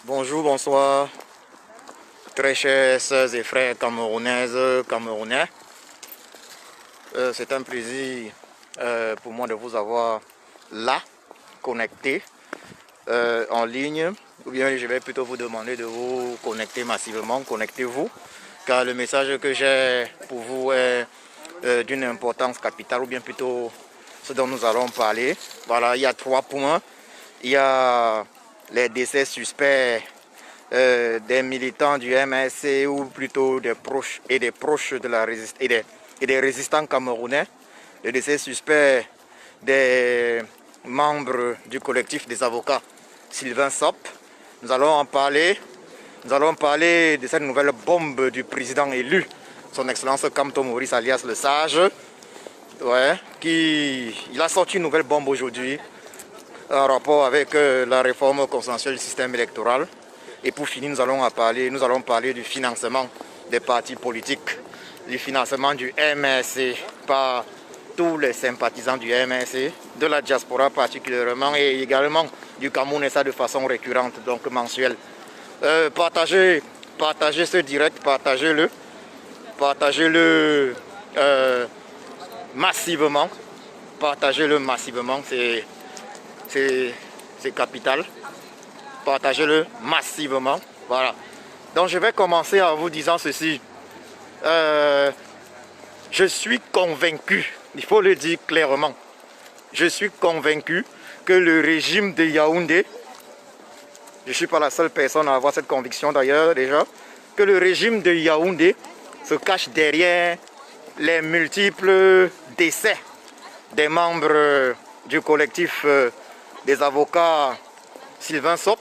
Bonjour, bonsoir, très chers sœurs et frères camerounaises, camerounais. C'est un plaisir pour moi de vous avoir là, connecté, en ligne. Ou bien je vais plutôt vous demander de vous connecter massivement, connectez-vous. Car le message que j'ai pour vous est d'une importance capitale, ou bien plutôt ce dont nous allons parler. Voilà, il y a 3 points. Il y a les décès suspects des militants du MSC, ou plutôt des proches de la résistance et des résistants camerounais. Le décès suspect des membres du collectif des avocats Sylvain Sop. Nous allons en parler. Nous allons parler de cette nouvelle bombe du président élu, son excellence Kamto Maurice alias le Sage. Ouais, il a sorti une nouvelle bombe aujourd'hui en rapport avec la réforme consensuelle du système électoral. Et pour finir, nous allons parler du financement des partis politiques, du financement du MSC par tous les sympathisants du MSC, de la diaspora particulièrement, et également du Cameroun, et ça de façon récurrente, donc mensuelle. Partagez ce direct, partagez-le massivement, c'est capital. Partagez-le massivement. Voilà. Donc je vais commencer en vous disant ceci. Je suis convaincu, il faut le dire clairement, je suis convaincu que le régime de Yaoundé, je ne suis pas la seule personne à avoir cette conviction d'ailleurs déjà, que le régime de Yaoundé se cache derrière les multiples décès des membres du collectif des avocats Sylvain Sop,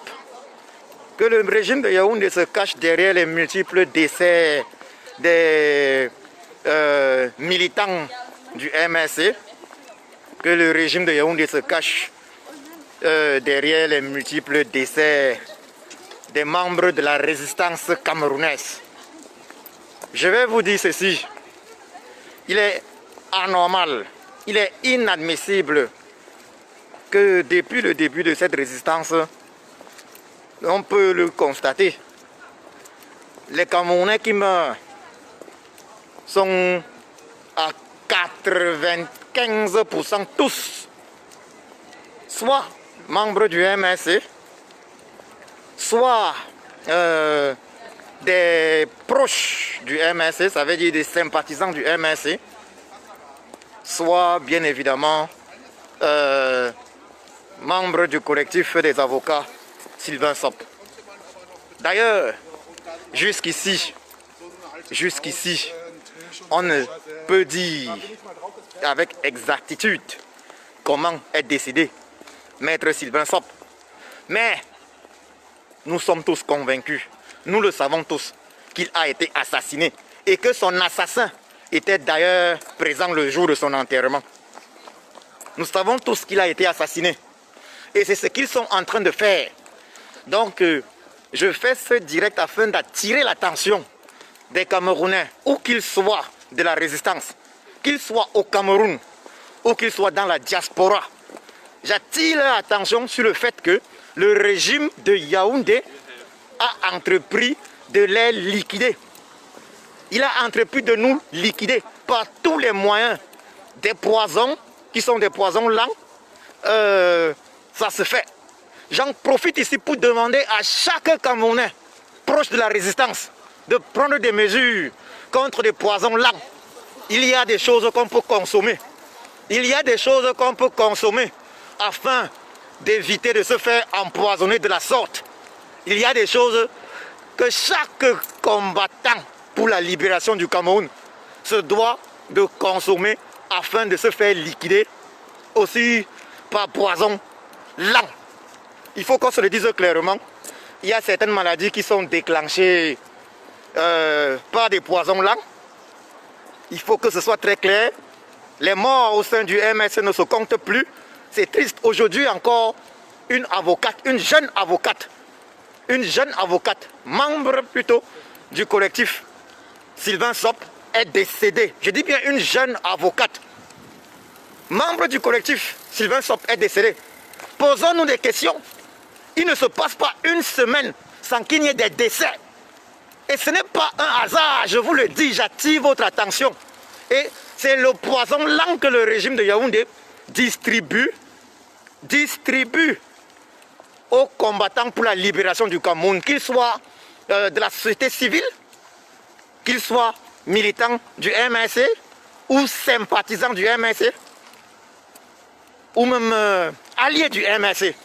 que le régime de Yaoundé se cache derrière les multiples décès des militants du MSC, que le régime de Yaoundé se cache derrière les multiples décès des membres de la résistance camerounaise. Je vais vous dire ceci, il est anormal, il est inadmissible que depuis le début de cette résistance, on peut le constater, les Camerounais qui meurent sont à 95% tous soit membres du MSC, soit des proches du MSC, ça veut dire des sympathisants du MSC, soit bien évidemment membres du collectif des avocats Sylvain Sop. D'ailleurs, jusqu'ici, on ne peut dire avec exactitude comment est décédé Maître Sylvain Sop. Mais nous sommes tous convaincus, nous le savons tous, qu'il a été assassiné et que son assassin était d'ailleurs présent le jour de son enterrement. Nous savons tous qu'il a été assassiné et c'est ce qu'ils sont en train de faire. Donc, je fais ce direct afin d'attirer l'attention des Camerounais, où qu'ils soient de la résistance, qu'ils soient au Cameroun, ou qu'ils soient dans la diaspora. J'attire leur attention sur le fait que le régime de Yaoundé a entrepris de les liquider. Il a entrepris de nous liquider par tous les moyens. Des poisons, qui sont des poisons lents, ça se fait. J'en profite ici pour demander à chaque Camerounais proche de la résistance de prendre des mesures contre des poisons lents. Il y a des choses qu'on peut consommer. Il y a des choses qu'on peut consommer afin d'éviter de se faire empoisonner de la sorte. Il y a des choses que chaque combattant pour la libération du Cameroun se doit de consommer afin de se faire liquider aussi par poison lent. Il faut qu'on se le dise clairement, il y a certaines maladies qui sont déclenchées par des poisons lents. Il faut que ce soit très clair. Les morts au sein du MS ne se comptent plus. C'est triste. Aujourd'hui encore, une jeune avocate, membre plutôt du collectif Sylvain Sop, est décédée. Je dis bien une jeune avocate, membre du collectif Sylvain Sop, est décédée. Posons-nous des questions. Il ne se passe pas une semaine sans qu'il n'y ait des décès. Et ce n'est pas un hasard, je vous le dis, j'attire votre attention. Et c'est le poison lent que le régime de Yaoundé distribue aux combattants pour la libération du Cameroun, qu'ils soient de la société civile, qu'ils soient militants du MNC ou sympathisants du MNC, ou même alliés du MNC.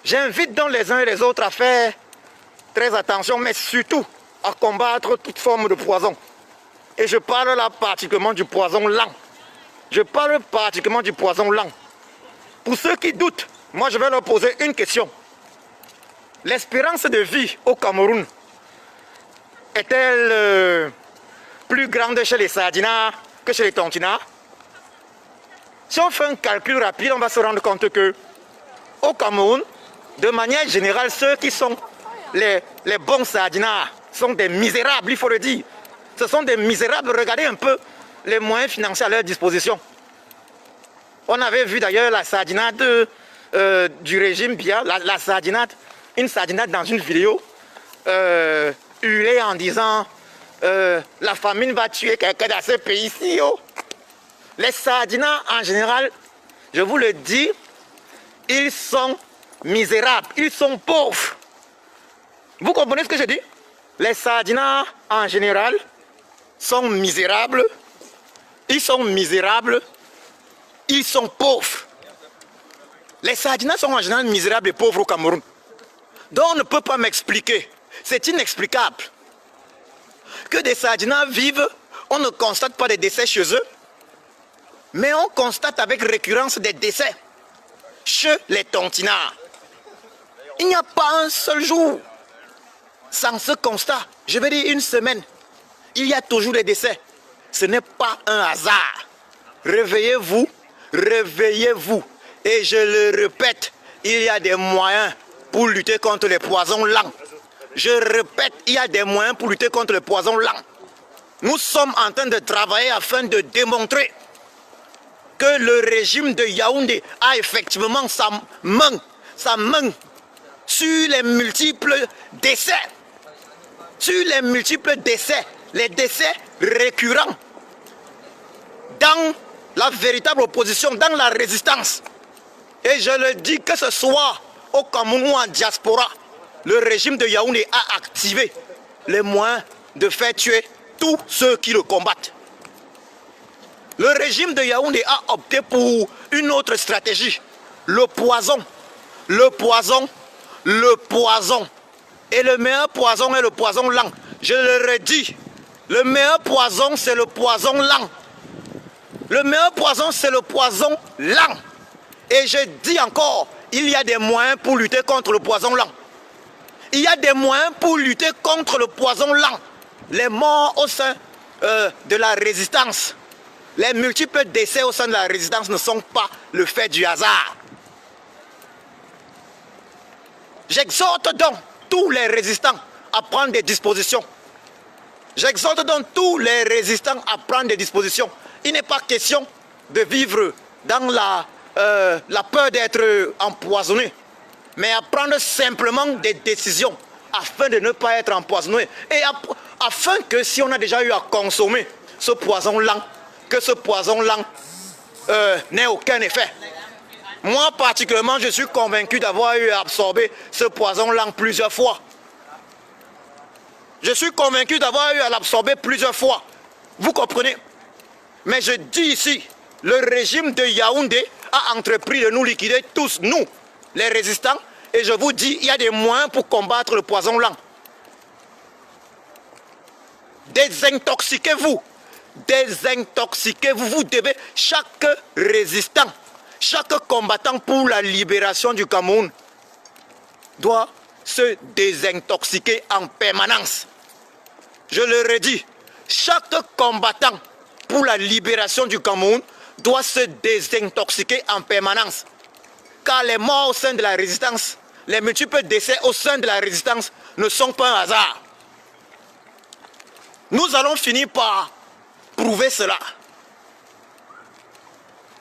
J'invite donc les uns et les autres à faire très attention, mais surtout à combattre toute forme de poison. Et je parle là particulièrement du poison lent. Je parle particulièrement du poison lent. Pour ceux qui doutent, moi je vais leur poser une question. L'espérance de vie au Cameroun est-elle plus grande chez les Sardinats que chez les Tontinards? Si on fait un calcul rapide, on va se rendre compte que au Cameroun, de manière générale, ceux qui sont les bons Sardinats sont des misérables, il faut le dire. Ce sont des misérables. Regardez un peu les moyens financiers à leur disposition. On avait vu d'ailleurs la sardinade du régime Biya, la sardinade, une sardinade dans une vidéo, hurler en disant la famine va tuer quelqu'un dans ce pays-ci. Oh. Les sardinats en général, je vous le dis, ils sont misérables, ils sont pauvres. Vous comprenez ce que je dis? Les sardinats en général sont misérables, ils sont pauvres. Les sardinats sont en général misérables et pauvres au Cameroun. Donc on ne peut pas m'expliquer, c'est inexplicable, que des sardinats vivent, on ne constate pas des décès chez eux, mais on constate avec récurrence des décès chez les Tontinards. Il n'y a pas un seul jour sans ce constat, je vais dire une semaine, il y a toujours des décès. Ce n'est pas un hasard. Réveillez-vous, réveillez-vous. Et je le répète, il y a des moyens pour lutter contre les poisons lents. Je répète, il y a des moyens pour lutter contre les poisons lents. Nous sommes en train de travailler afin de démontrer que le régime de Yaoundé a effectivement sa main sur les multiples décès. Sur les multiples décès, les décès récurrents dans la véritable opposition, dans la résistance. Et je le dis, que ce soit au Cameroun ou en diaspora, le régime de Yaoundé a activé les moyens de faire tuer tous ceux qui le combattent. Le régime de Yaoundé a opté pour une autre stratégie. Le poison, le poison, le poison. Et le meilleur poison est le poison lent. Je le redis, le meilleur poison c'est le poison lent. Le meilleur poison c'est le poison lent. Et je dis encore, il y a des moyens pour lutter contre le poison lent. Il y a des moyens pour lutter contre le poison lent. Les morts au sein de la résistance, les multiples décès au sein de la résistance ne sont pas le fait du hasard. J'exhorte donc tous les résistants à prendre des dispositions. J'exhorte donc tous les résistants à prendre des dispositions. Il n'est pas question de vivre dans la peur d'être empoisonné, mais à prendre simplement des décisions afin de ne pas être empoisonné. Et afin que si on a déjà eu à consommer ce poison lent, que ce poison lent n'ait aucun effet. Moi particulièrement, je suis convaincu d'avoir eu à absorber ce poison lent plusieurs fois. Je suis convaincu d'avoir eu à l'absorber plusieurs fois. Vous comprenez? Mais je dis ici, le régime de Yaoundé a entrepris de nous liquider tous, nous, les résistants. Et je vous dis, il y a des moyens pour combattre le poison lent. Désintoxiquez-vous. Désintoxiquez-vous. Vous devez, chaque résistant, chaque combattant pour la libération du Cameroun doit se désintoxiquer en permanence. Je le redis, chaque combattant pour la libération du Cameroun doit se désintoxiquer en permanence. Car les morts au sein de la résistance, les multiples décès au sein de la résistance ne sont pas un hasard. Nous allons finir par prouver cela.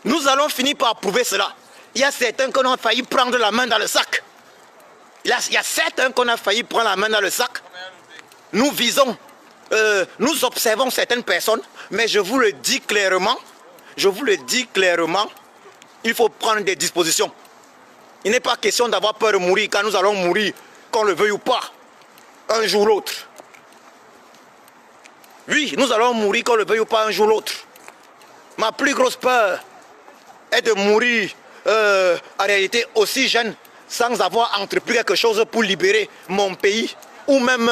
Nous allons finir par prouver cela. Il y a certains qui ont failli prendre la main dans le sac. Il y a certains qu'on a failli prendre la main dans le sac. Nous visons, nous observons certaines personnes, mais je vous le dis clairement, il faut prendre des dispositions. Il n'est pas question d'avoir peur de mourir quand nous allons mourir, qu'on le veuille ou pas, un jour ou l'autre. Oui, nous allons mourir qu'on le veuille ou pas, un jour ou l'autre. Ma plus grosse peur est de mourir en réalité aussi jeune, sans avoir entrepris quelque chose pour libérer mon pays, ou même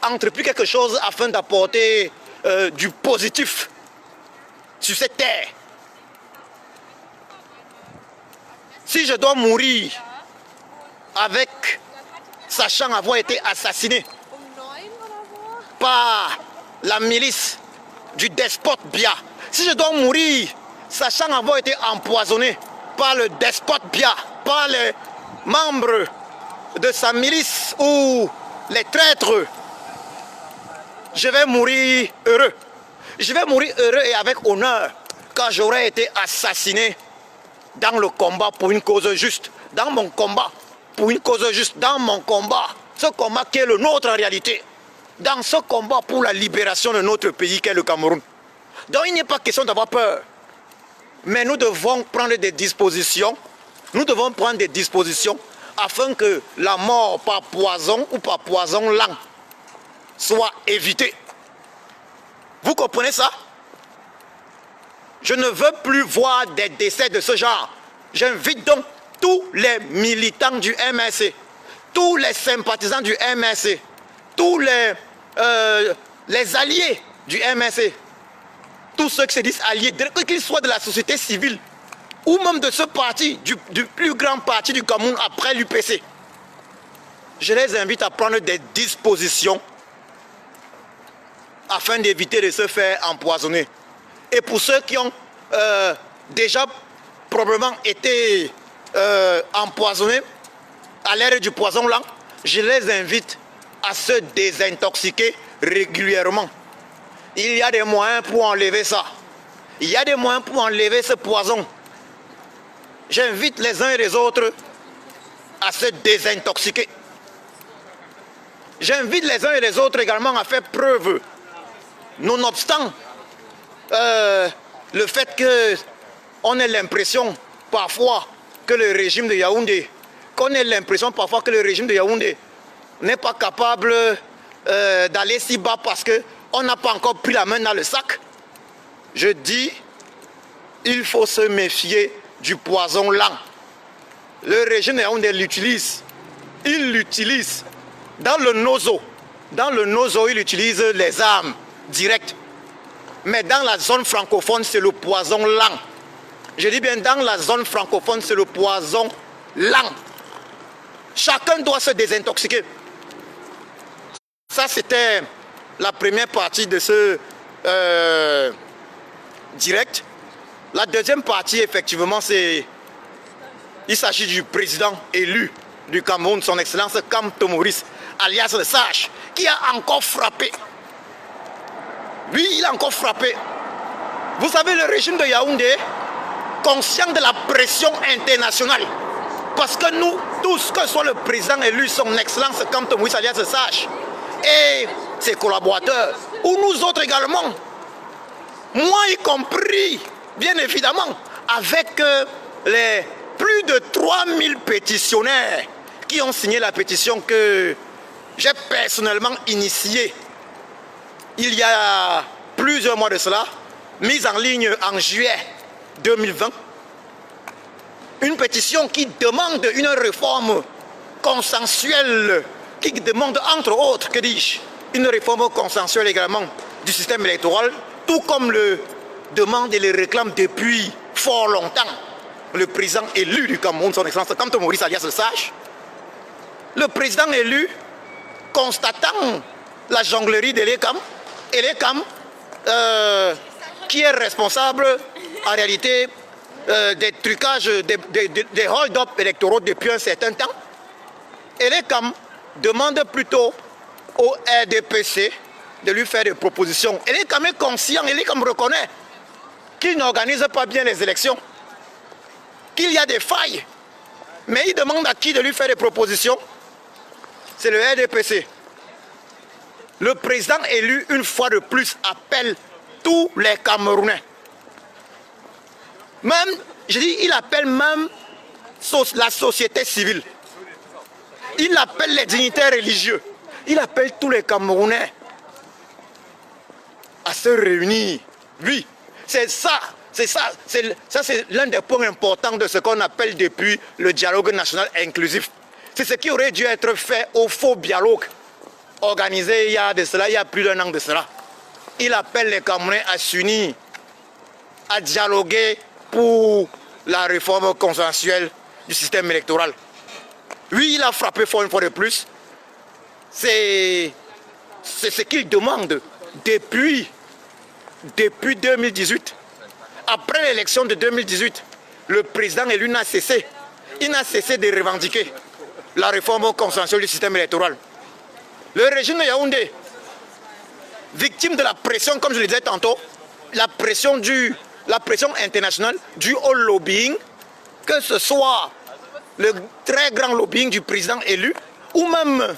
entrepris quelque chose afin d'apporter du positif sur cette terre. Si je dois mourir avec, sachant avoir été assassiné par la milice du despote Biya, si je dois mourir sachant avoir été empoisonné par le despote Biya, par les membres de sa milice ou les traîtres, je vais mourir heureux. Je vais mourir heureux et avec honneur quand j'aurai été assassiné dans le combat pour une cause juste, dans mon combat pour une cause juste, dans mon combat, ce combat qui est le nôtre en réalité, dans ce combat pour la libération de notre pays qui est le Cameroun. Donc il n'est pas question d'avoir peur, mais nous devons prendre des dispositions, afin que la mort par poison ou par poison lent soit évitée. Vous comprenez ça? Je ne veux plus voir des décès de ce genre. J'invite donc tous les militants du MRC, tous les sympathisants du MRC, tous les alliés du MRC, tous ceux qui se disent alliés, qu'ils soient de la société civile ou même de ce parti, du plus grand parti du Cameroun après l'UPC. Je les invite à prendre des dispositions afin d'éviter de se faire empoisonner. Et pour ceux qui ont déjà probablement été empoisonnés à l'ère du poison lent, je les invite à se désintoxiquer régulièrement. Il y a des moyens pour enlever ça. Il y a des moyens pour enlever ce poison. J'invite les uns et les autres à se désintoxiquer. J'invite les uns et les autres également à faire preuve, nonobstant le fait qu'on ait l'impression parfois que le régime de Yaoundé, n'est pas capable d'aller si bas parce qu'on n'a pas encore pris la main dans le sac. Je dis, il faut se méfier du poison lent. Le régime de Yaoundé l'utilise. Il l'utilise dans le nozo. Dans le nozo, il utilise les armes directes. Mais dans la zone francophone, c'est le poison lent. Je dis bien, dans la zone francophone, c'est le poison lent. Chacun doit se désintoxiquer. Ça, c'était la première partie de ce direct. La deuxième partie, effectivement, il s'agit du président élu du Cameroun, son Excellence Kamto Maurice, alias le Sage, qui a encore frappé. Oui, il a encore frappé. Vous savez, le régime de Yaoundé, conscient de la pression internationale, parce que nous, tous, que soit le président élu, son Excellence Kamto Maurice, alias le Sage, et ses collaborateurs, ou nous autres également, moi y compris, bien évidemment, avec les plus de 3000 pétitionnaires qui ont signé la pétition que j'ai personnellement initiée il y a plusieurs mois de cela, mise en ligne en juillet 2020. Une pétition qui demande une réforme consensuelle, qui demande entre autres, que dis-je, une réforme consensuelle également du système électoral, tout comme le demande et le réclame depuis fort longtemps le président élu du Cameroun, son Excellence Kamto Maurice alias le Sage. Le président élu, constatant la jonglerie d'Elekam, qui est responsable en réalité des trucages, des hold-up électoraux depuis un certain temps, Elekam demande plutôt au RDPC de lui faire des propositions. Elekam est conscient, Elekam reconnaît qu'il n'organise pas bien les élections, qu'il y a des failles Mais il demande à qui de lui faire des propositions? C'est le RDPC. Le président élu, une fois de plus, appelle tous les Camerounais. Même, je dis, il appelle même la société civile. Il appelle les dignitaires religieux. Il appelle tous les Camerounais à se réunir. Oui, c'est ça. C'est l'un des points importants de ce qu'on appelle depuis le dialogue national inclusif. C'est ce qui aurait dû être fait au faux dialogue organisé il y a plus d'un an de cela. Il appelle les Camerounais à s'unir, à dialoguer pour la réforme consensuelle du système électoral. Oui, il a frappé fort une fois de plus. C'est ce qu'il demande depuis 2018. Après l'élection de 2018, le président élu n'a cessé. Il n'a cessé de revendiquer la réforme consensuelle du système électoral. Le régime de Yaoundé, victime de la pression, comme je le disais tantôt, la pression internationale due au lobbying, que ce soit le très grand lobbying du président élu, ou même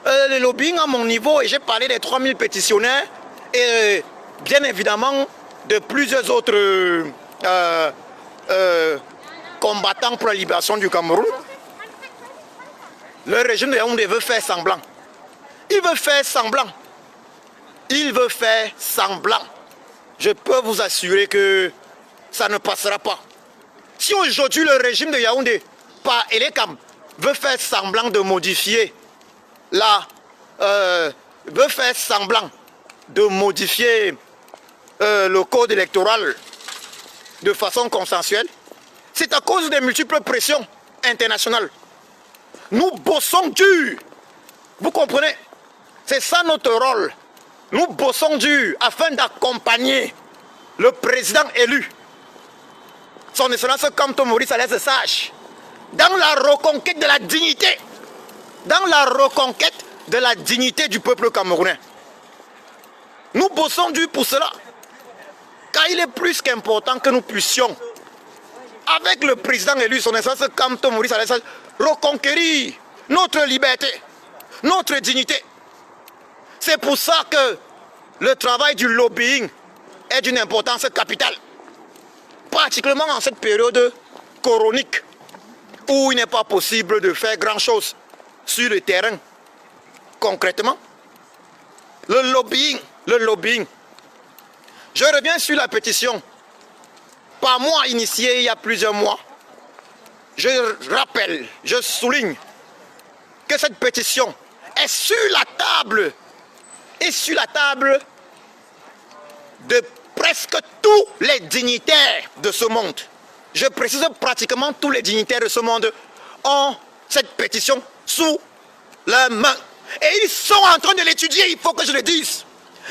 le lobbying à mon niveau, et j'ai parlé des 3000 pétitionnaires, et bien évidemment de plusieurs autres combattants pour la libération du Cameroun. Le régime de Yaoundé veut faire semblant. Il veut faire semblant. Il veut faire semblant. Je peux vous assurer que ça ne passera pas. Si aujourd'hui le régime de Yaoundé, par Elekam, veut faire semblant de modifier veut faire semblant de modifier le code électoral de façon consensuelle, c'est à cause des multiples pressions internationales. Nous bossons dur. Vous comprenez? C'est ça notre rôle. Nous bossons dur afin d'accompagner le président élu, son Excellence Kamto Maurice Alassane Sage, dans la reconquête de la dignité. Dans la reconquête de la dignité du peuple camerounais. Nous bossons dur pour cela. Car il est plus qu'important que nous puissions, avec le président élu, son Excellence Kamto Maurice Alassane Sage, reconquérir notre liberté, notre dignité. C'est pour ça que le travail du lobbying est d'une importance capitale. Particulièrement en cette période coronique où il n'est pas possible de faire grand-chose sur le terrain. Concrètement, le lobbying. Je reviens sur la pétition. Par moi initiée il y a plusieurs mois, je rappelle, je souligne que cette pétition est sur la table de presque tous les dignitaires de ce monde. Je précise pratiquement tous les dignitaires de ce monde ont cette pétition sous la main. Et ils sont en train de l'étudier, il faut que je le dise.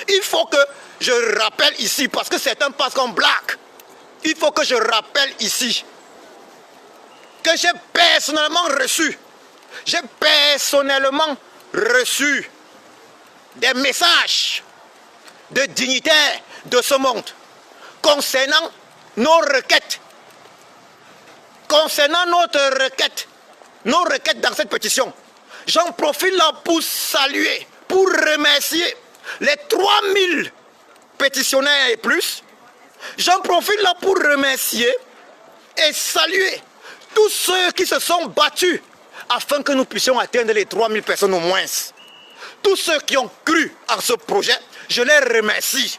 Il faut que je rappelle ici, parce que certains passent comme black. Il faut que je rappelle ici que j'ai personnellement reçu des messages de dignitaires de ce monde concernant nos requêtes. Concernant nos requêtes dans cette pétition. J'en profite là pour saluer, pour remercier les 3000 pétitionnaires et plus. J'en profite là pour remercier et saluer tous ceux qui se sont battus afin que nous puissions atteindre les 3000 personnes au moins. Tous ceux qui ont cru en ce projet, je les remercie.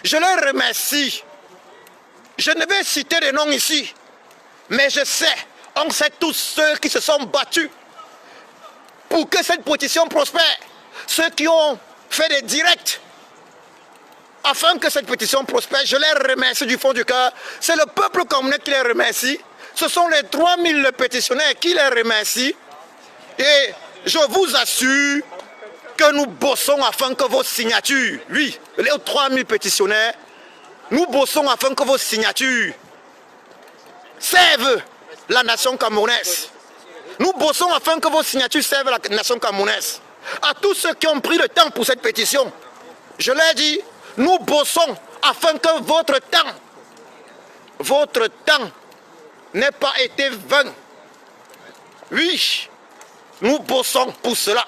Je les remercie. Je ne vais citer des noms ici, mais on sait tous ceux qui se sont battus pour que cette pétition prospère. Ceux qui ont fait des directs afin que cette pétition prospère, je les remercie du fond du cœur. C'est le peuple camerounais qui les remercie. Ce sont les 3000 pétitionnaires qui les remercient. Et je vous assure que nous bossons afin que vos signatures, oui, les 3000 pétitionnaires, nous bossons afin que vos signatures servent la nation camerounaise. Nous bossons afin que vos signatures servent la nation camerounaise. À tous ceux qui ont pris le temps pour cette pétition, je leur dis, nous bossons afin que votre temps n'ait pas été vain. Oui, nous bossons pour cela.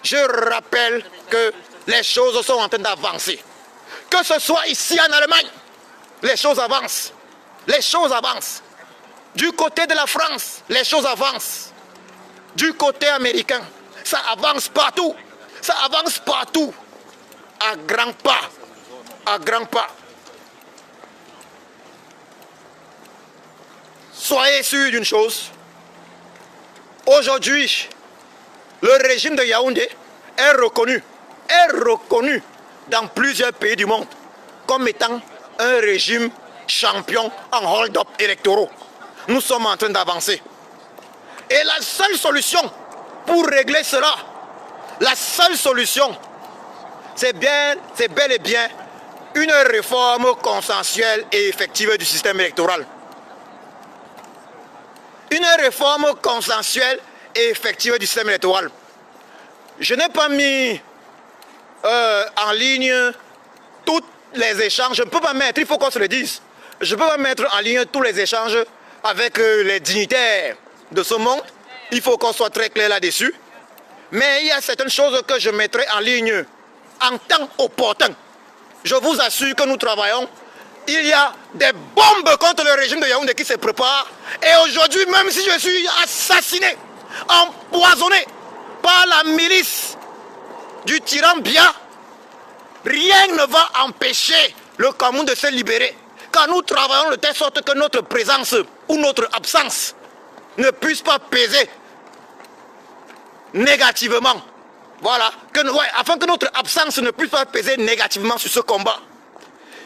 Je rappelle que les choses sont en train d'avancer. Que ce soit ici en Allemagne, les choses avancent. Les choses avancent. Du côté de la France, les choses avancent. Du côté américain, ça avance partout. Ça avance partout. À grands pas. À grands pas. Soyez sûrs d'une chose. Aujourd'hui, le régime de Yaoundé est reconnu dans plusieurs pays du monde comme étant un régime champion en hold-up électoraux. Nous sommes en train d'avancer. Et la seule solution pour régler cela, la seule solution, c'est bel et bien une réforme consensuelle et effective du système électoral. Une réforme consensuelle et effective du système électoral. Je n'ai pas mis en ligne tous les échanges. Je ne peux pas mettre, il faut qu'on se le dise. Je ne peux pas mettre en ligne tous les échanges avec les dignitaires de ce monde. Il faut qu'on soit très clair là-dessus. Mais il y a certaines choses que je mettrai en ligne en temps opportun. Je vous assure que nous travaillons. Il y a des bombes contre le régime de Yaoundé qui se préparent. Et aujourd'hui, même si je suis assassiné, empoisonné par la milice du tyran Biya, rien ne va empêcher le Cameroun de se libérer. Car nous travaillons de telle sorte que notre présence ou notre absence ne puisse pas peser négativement. Voilà, afin que notre absence ne puisse pas peser négativement sur ce combat.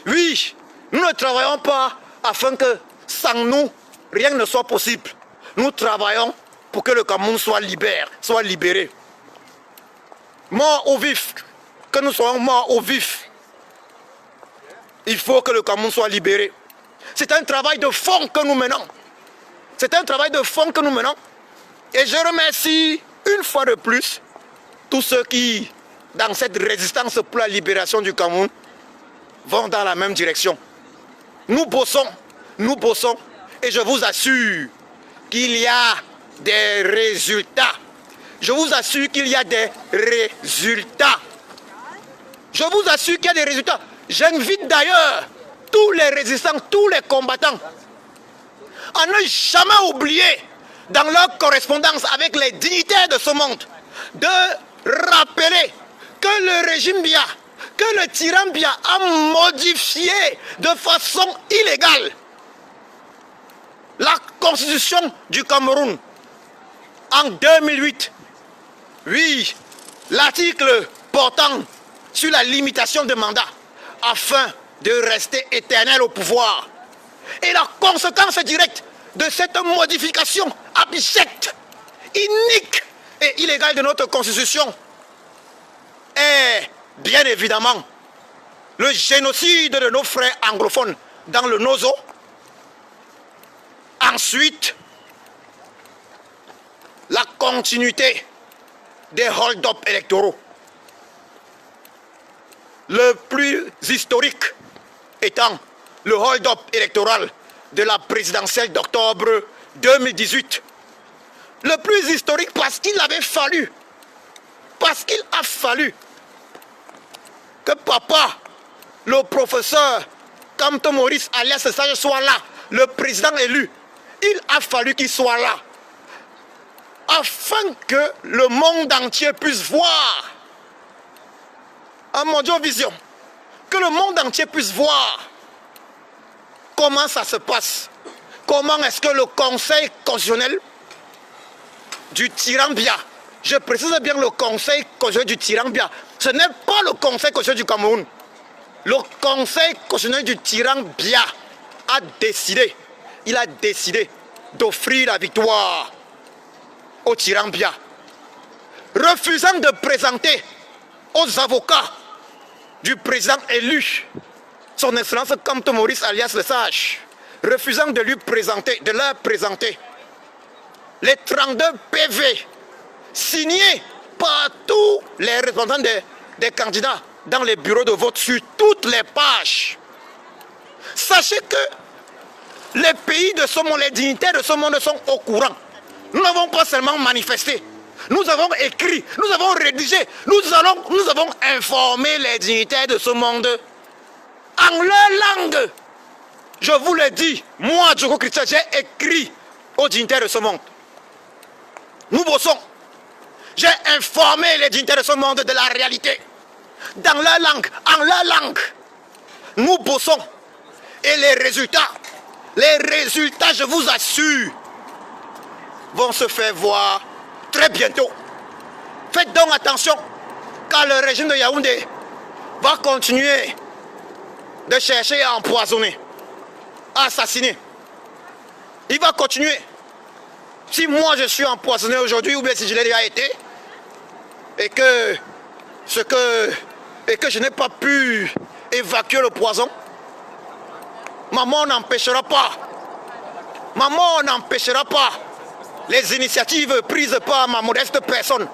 Oui, nous ne travaillons pas afin que sans nous, rien ne soit possible. Nous travaillons pour que le Cameroun soit libéré. Mort au vif, que nous soyons morts au vif. Il faut que le Cameroun soit libéré. C'est un travail de fond que nous menons. C'est un travail de fond que nous menons. Et je remercie une fois de plus tous ceux qui, dans cette résistance pour la libération du Cameroun, vont dans la même direction. Nous bossons, et je vous assure qu'il y a des résultats. Je vous assure qu'il y a des résultats. Je vous assure qu'il y a des résultats. J'invite d'ailleurs tous les résistants, tous les combattants à ne jamais oublier dans leur correspondance avec les dignitaires de ce monde de rappeler que le régime Biya, que le tyran Biya a modifié de façon illégale la constitution du Cameroun en 2008. Oui, l'article portant sur la limitation de mandat afin de rester éternel au pouvoir. Et la conséquence directe de cette modification abjecte, inique et illégale de notre constitution est bien évidemment le génocide de nos frères anglophones dans le Nozo. Ensuite, la continuité des hold-up électoraux. Le plus historique étant le hold-up électoral de la présidentielle d'octobre 2018. Le plus historique parce qu'il a fallu que papa, le professeur Kamto Maurice alias Sage soit là, le président élu. Il a fallu qu'il soit là afin que le monde entier puisse voir en Mondiovision, que le monde entier puisse voir comment ça se passe. Comment est-ce que le Conseil constitutionnel du tyran Biya, je précise bien le Conseil constitutionnel du tyran Biya, ce n'est pas le Conseil constitutionnel du Cameroun. Le Conseil constitutionnel du tyran Biya a décidé, il a décidé d'offrir la victoire au tyran Biya, refusant de présenter aux avocats du président élu, son excellence Kamto Maurice alias le Sage, refusant de leur présenter les 32 PV signés par tous les représentants des candidats dans les bureaux de vote sur toutes les pages. Sachez que les pays de ce monde, les dignitaires de ce monde sont au courant Nous n'avons pas seulement manifesté. Nous avons écrit, nous avons rédigé, nous avons informé les dignitaires de ce monde en leur langue. Je vous le dis, moi, Djoko Christian, j'ai écrit aux dignitaires de ce monde. Nous bossons. J'ai informé les dignitaires de ce monde de la réalité. Dans leur langue, en leur langue. Nous bossons. Et les résultats, je vous assure, vont se faire voir très bientôt. Faites donc attention, car le régime de Yaoundé va continuer de chercher à empoisonner, à assassiner. Il va continuer. Si moi je suis empoisonné aujourd'hui, ou bien si je l'ai déjà été, et que je n'ai pas pu évacuer le poison, maman n'empêchera pas. Maman n'empêchera pas les initiatives prises par ma modeste personne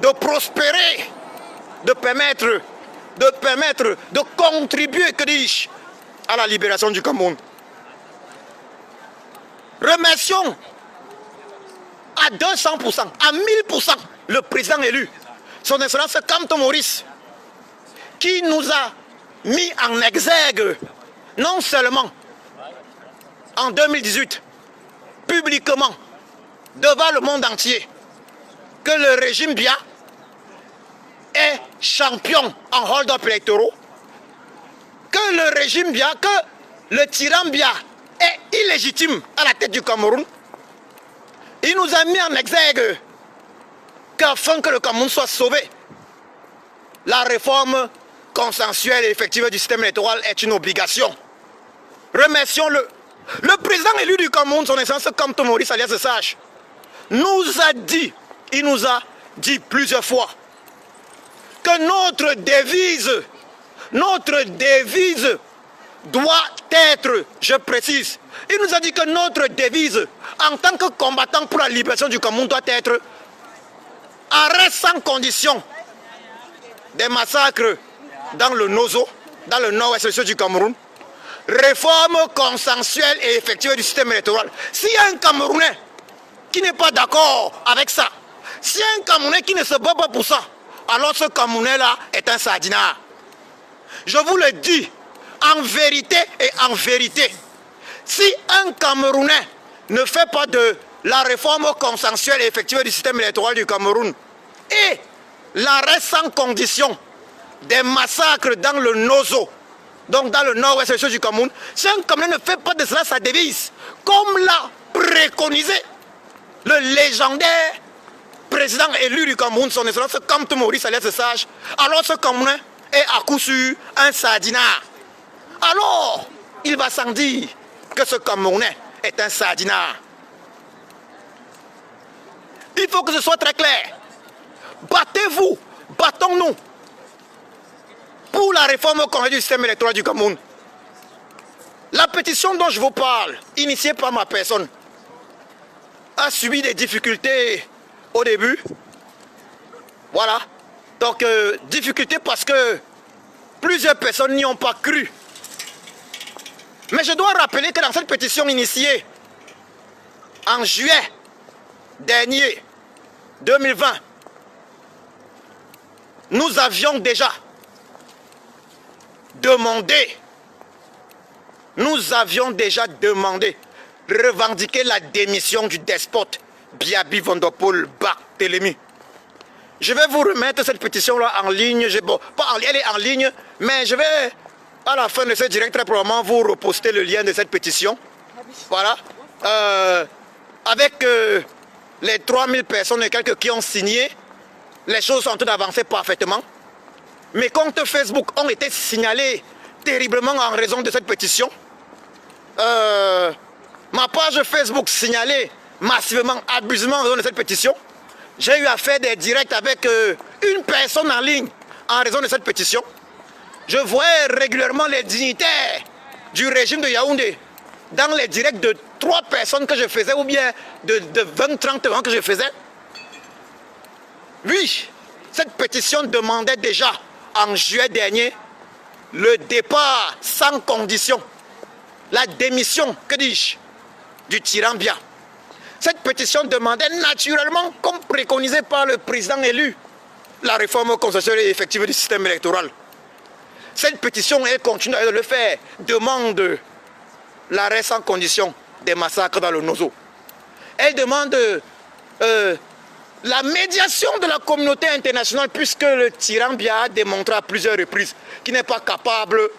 de prospérer, de permettre, de contribuer, que dis-je, à la libération du Cameroun. Remercions à 200%, à 1000% le président élu, son excellence Kamto Maurice, qui nous a mis en exergue, non seulement en 2018, publiquement, devant le monde entier, que le régime Biya est champion en hold-up électoraux, que le régime Biya, que le tyran Biya est illégitime à la tête du Cameroun. Il nous a mis en exergue qu'afin que le Cameroun soit sauvé, la réforme consensuelle et effective du système électoral est une obligation. Remercions-le. Le président élu du Cameroun, son excellence Kamto Maurice alias Sage, nous a dit, il nous a dit plusieurs fois, que notre devise doit être, je précise, il nous a dit que notre devise en tant que combattant pour la libération du Cameroun doit être arrêt sans condition des massacres dans le Nozo, dans le nord-ouest du Cameroun, réforme consensuelle et effective du système électoral. S'il y a un Camerounais qui n'est pas d'accord avec ça, s'il y a un Camerounais qui ne se bat pas pour ça, alors ce Camerounais-là est un sardinard. Je vous le dis, en vérité et en vérité, si un Camerounais ne fait pas de la réforme consensuelle et effective du système électoral du Cameroun et l'arrêt sans condition des massacres dans le Nozo, donc dans le nord-ouest du Cameroun, si un Camerounais ne fait pas de cela sa devise, comme l'a préconisé le légendaire président élu du Cameroun, son excellence Kamto Maurice alias Sage, alors ce Camerounais est à coup sûr un sardinard. Alors, il va sans dire que ce Camerounais est un sardinard. Il faut que ce soit très clair. Battez-vous, battons-nous pour la réforme du système électoral du Cameroun. La pétition dont je vous parle, initiée par ma personne, a subi des difficultés au début. Voilà. Donc, difficultés parce que plusieurs personnes n'y ont pas cru. Mais je dois rappeler que dans cette pétition initiée en juillet dernier, 2020, nous avions déjà demandé, revendiquer la démission du despote Biaby Vondopol Barthélemy. Je vais vous remettre cette pétition-là en ligne. Elle est en ligne, mais je vais, à la fin de ce direct, très probablement vous reposter le lien de cette pétition. Voilà. Avec les 3000 personnes et quelques qui ont signé, les choses sont en train d'avancer parfaitement. Mes comptes Facebook ont été signalés terriblement en raison de cette pétition. Ma page Facebook signalée massivement, abusivement en raison de cette pétition. J'ai eu à faire des directs avec une personne en ligne en raison de cette pétition. Je voyais régulièrement les dignitaires du régime de Yaoundé dans les directs de 3 personnes que je faisais ou bien de 20-30 ans que je faisais. Oui, cette pétition demandait déjà en juillet dernier le départ sans condition, la démission, que dis-je, du tyran Biya. Cette pétition demandait naturellement, comme préconisé par le président élu, la réforme consensuelle et effective du système électoral. Cette pétition, elle continue à le faire, demande l'arrêt sans condition des massacres dans le Nozo. Elle demande la médiation de la communauté internationale, puisque le tyran Biya a démontré à plusieurs reprises qu'il n'est pas capable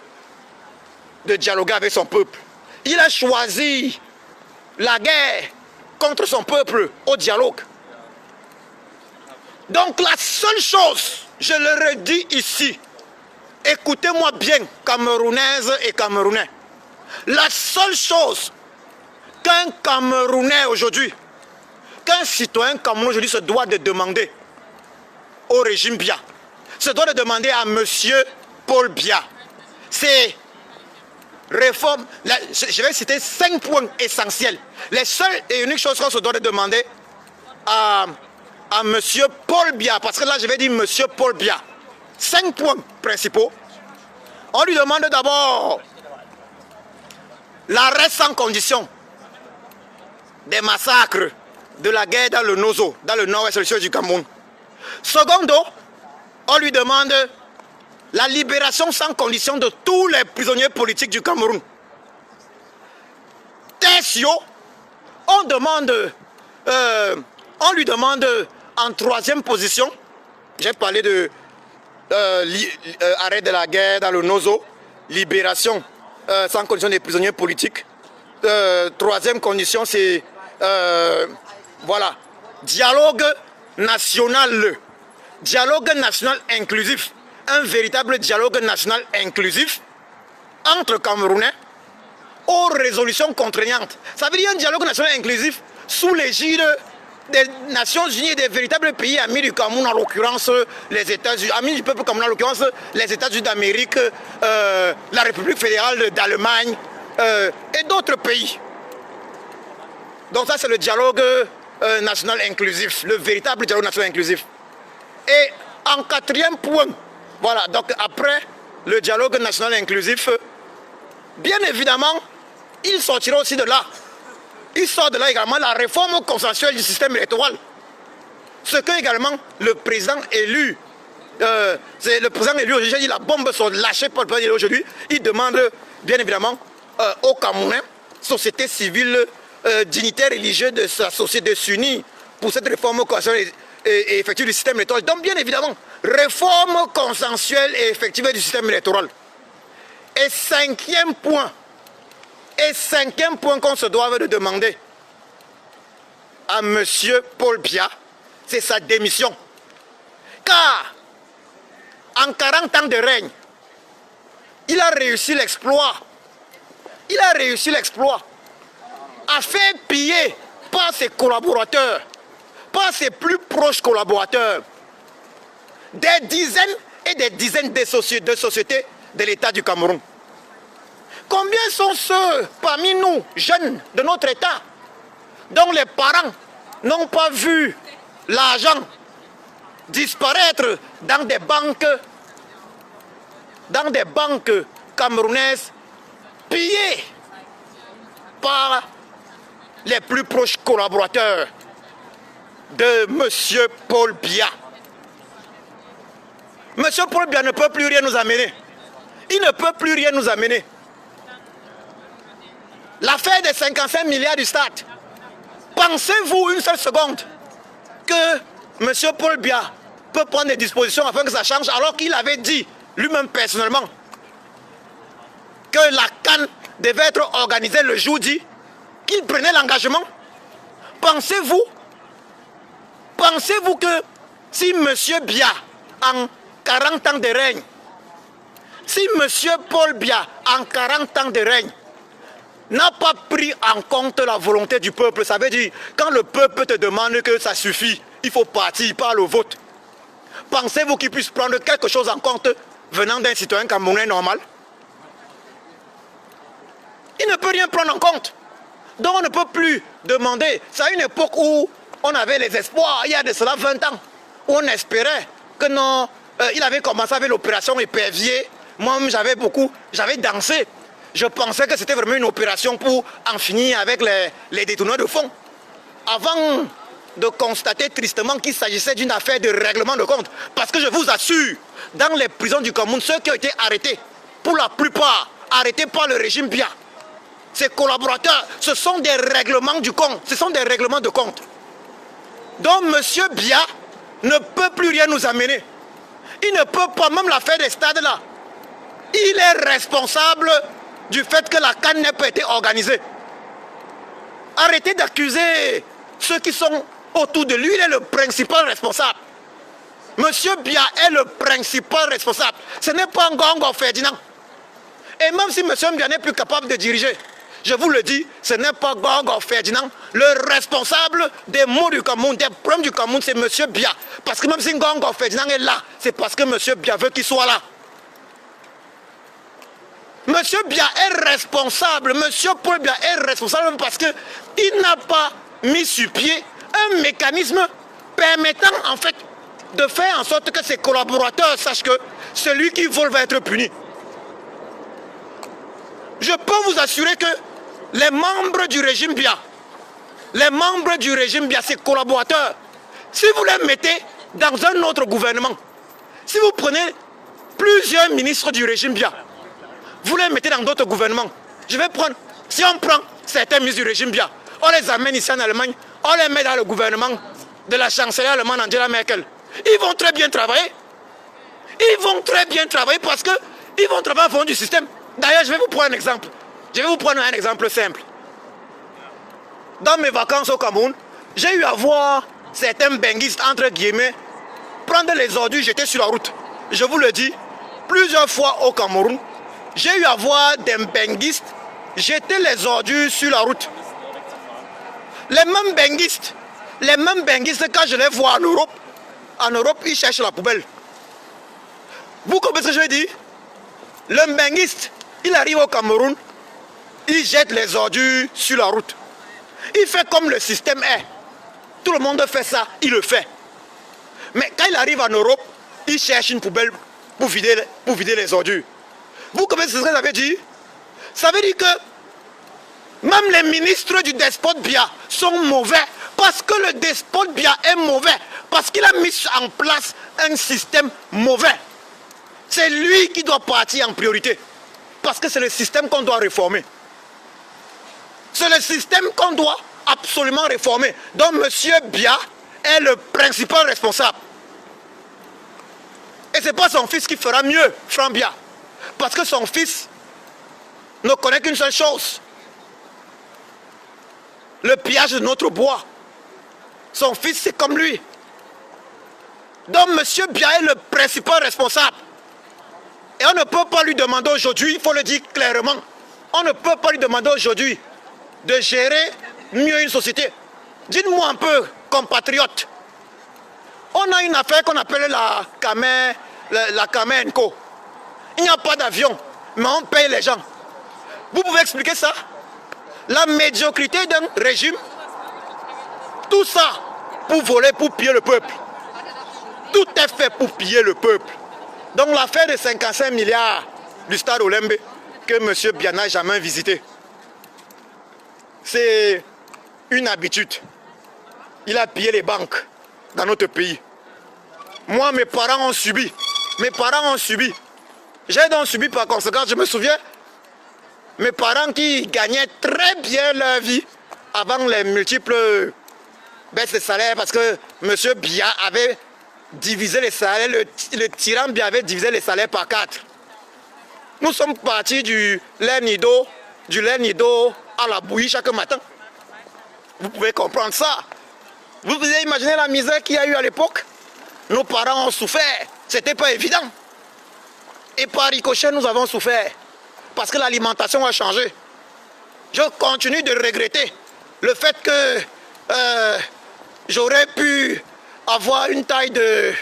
de dialoguer avec son peuple. Il a choisi la guerre contre son peuple au dialogue. Donc la seule chose, je le redis ici, écoutez-moi bien, Camerounaises et Camerounais, la seule chose qu'un Camerounais aujourd'hui, qu'un citoyen camerounais aujourd'hui se doit de demander au régime Biya, se doit de demander à M. Paul Biya, c'est réforme, je vais citer 5 points essentiels. Les seules et uniques choses qu'on se doit de demander à M. Paul Biya, parce que là je vais dire M. Paul Biya, 5 points principaux. On lui demande d'abord l'arrêt sans condition des massacres de la guerre dans le Nozo, dans le nord-ouest du Cameroun. Secondo, on lui demande la libération sans condition de tous les prisonniers politiques du Cameroun. Tertio, on lui demande en troisième position, j'ai parlé de arrêt de la guerre dans le Nozo, libération sans condition des prisonniers politiques. Troisième condition, c'est voilà, dialogue national inclusif, un véritable dialogue national inclusif entre Camerounais aux résolutions contraignantes. Ça veut dire un dialogue national inclusif sous l'égide des Nations Unies et des véritables pays amis du Cameroun, en l'occurrence les États-Unis, amis du peuple camerounais, en l'occurrence les États-Unis d'Amérique, la République fédérale d'Allemagne et d'autres pays. Donc ça c'est le dialogue national inclusif, le véritable dialogue national inclusif. Et en quatrième point, voilà, donc après le dialogue national inclusif, bien évidemment, il sortira aussi de là. Il sort de là également la réforme consensuelle du système électoral. Ce que également le président élu, c'est le président élu aujourd'hui, la bombe sont lâchées par le président élu aujourd'hui. Il demande bien évidemment aux Camerounais, société civile, dignitaires religieux de s'associer, de s'unir pour cette réforme consensuelle et effective du système électoral. Donc bien évidemment, réforme consensuelle et effective du système électoral. Et cinquième point qu'on se doit de demander à M. Paul Biya, c'est sa démission. Car en 40 ans de règne, il a réussi l'exploit. À faire piller par ses collaborateurs, par ses plus proches collaborateurs, des dizaines et des dizaines de sociétés de l'État du Cameroun. Combien sont ceux parmi nous, jeunes de notre État, dont les parents n'ont pas vu l'argent disparaître dans des banques camerounaises pillées par les plus proches collaborateurs de M. Paul Biya. M. Paul Biya ne peut plus rien nous amener. Il ne peut plus rien nous amener. L'affaire des 55 milliards du Stade, pensez-vous une seule seconde que M. Paul Biya peut prendre des dispositions afin que ça change, alors qu'il avait dit lui-même personnellement que la CAN devait être organisée le jour dit, qu'il prenait l'engagement? Pensez-vous que si M. Biya, en 40 ans de règne, si M. Paul Biya, en 40 ans de règne, n'a pas pris en compte la volonté du peuple, ça veut dire, quand le peuple te demande que ça suffit, il faut partir par le vote. Pensez-vous qu'il puisse prendre quelque chose en compte venant d'un citoyen camerounais normal? Il ne peut rien prendre en compte. Donc on ne peut plus demander. C'est à une époque où on avait les espoirs, il y a de cela 20 ans, où on espérait que non, il avait commencé avec l'opération Épervier. Moi-même j'avais dansé. Je pensais que c'était vraiment une opération pour en finir avec les détourneurs de fonds. avant de constater tristement qu'il s'agissait d'une affaire de règlement de compte. Parce que je vous assure, dans les prisons du Cameroun, ceux qui ont été arrêtés, pour la plupart, arrêtés par le régime Biya, ses collaborateurs, ce sont des règlements du compte, ce sont des règlements de compte. Donc M. Biya ne peut plus rien nous amener. Il ne peut pas, même l'affaire des stades là, il est responsable du fait que la CAN n'ait pas été organisée. Arrêtez d'accuser ceux qui sont autour de lui, il est le principal responsable. Monsieur Biya est le principal responsable. Ce n'est pas Ngongo Ferdinand. Et même si Monsieur Biya n'est plus capable de diriger, je vous le dis, ce n'est pas Ngongo Ferdinand. Le responsable des maux du Cameroun, des problèmes du Cameroun, c'est Monsieur Biya. Parce que même si Ngongo Ferdinand est là, c'est parce que Monsieur Biya veut qu'il soit là. Monsieur Biya est responsable, Monsieur Paul Biya est responsable parce qu'il n'a pas mis sur pied un mécanisme permettant en fait de faire en sorte que ses collaborateurs sachent que celui qui vole va être puni. Je peux vous assurer que les membres du régime Biya, ses collaborateurs, si vous les mettez dans un autre gouvernement, si vous prenez plusieurs ministres du régime Biya, vous les mettez dans d'autres gouvernements. Je vais prendre, si on prend certains ministres du régime Biya, on les amène ici en Allemagne, on les met dans le gouvernement de la chancelière allemande Angela Merkel. Ils vont très bien travailler. Ils vont très bien travailler parce qu'ils vont travailler en fond du système. D'ailleurs, je vais vous prendre un exemple. Je vais vous prendre un exemple simple. Dans mes vacances au Cameroun, j'ai eu à voir certains benguistes, entre guillemets, prendre les ordures, jeter sur la route. Je vous le dis, plusieurs fois au Cameroun, j'ai eu à voir des benguistes jeter les ordures sur la route. Les mêmes benguistes, quand je les vois en Europe, ils cherchent la poubelle. Vous comprenez ce que je veux dire? Le benguiste, il arrive au Cameroun, il jette les ordures sur la route. Il fait comme le système est. Tout le monde fait ça, il le fait. Mais quand il arrive en Europe, il cherche une poubelle pour vider les ordures. Vous comprenez ce que ça veut dire? Ça veut dire que même les ministres du despote Biya sont mauvais parce que le despote Biya est mauvais, parce qu'il a mis en place un système mauvais. C'est lui qui doit partir en priorité, parce que c'est le système qu'on doit réformer. C'est le système qu'on doit absolument réformer. Donc M. Biya est le principal responsable. Et ce n'est pas son fils qui fera mieux, Franck Biya. Parce que son fils ne connaît qu'une seule chose. Le pillage de notre bois. Son fils, c'est comme lui. Donc M. Biya est le principal responsable. Et on ne peut pas lui demander aujourd'hui, il faut le dire clairement, on ne peut pas lui demander aujourd'hui de gérer mieux une société. Dites-moi un peu, compatriotes, on a une affaire qu'on appelle la Kamer & Co. Il n'y a pas d'avion, mais on paye les gens. Vous pouvez expliquer ça? La médiocrité d'un régime, tout ça pour voler, pour piller le peuple. Tout est fait pour piller le peuple. Donc l'affaire de 55 milliards du stade Olembe que M. Biya n'a jamais visité, c'est une habitude. Il a pillé les banques dans notre pays. Moi, mes parents ont subi. J'ai donc subi par conséquent, je me souviens, mes parents qui gagnaient très bien leur vie avant les multiples baisses de salaire parce que M. Biya avait divisé les salaires, le tyran Biya avait divisé les salaires par 4. Nous sommes partis du lait nido à la bouillie chaque matin. Vous pouvez comprendre ça. Vous pouvez imaginer la misère qu'il y a eu à l'époque. Nos parents ont souffert, c'était pas évident. Et par ricochet, nous avons souffert. Parce que l'alimentation a changé. Je continue de regretter le fait que j'aurais pu avoir une taille de...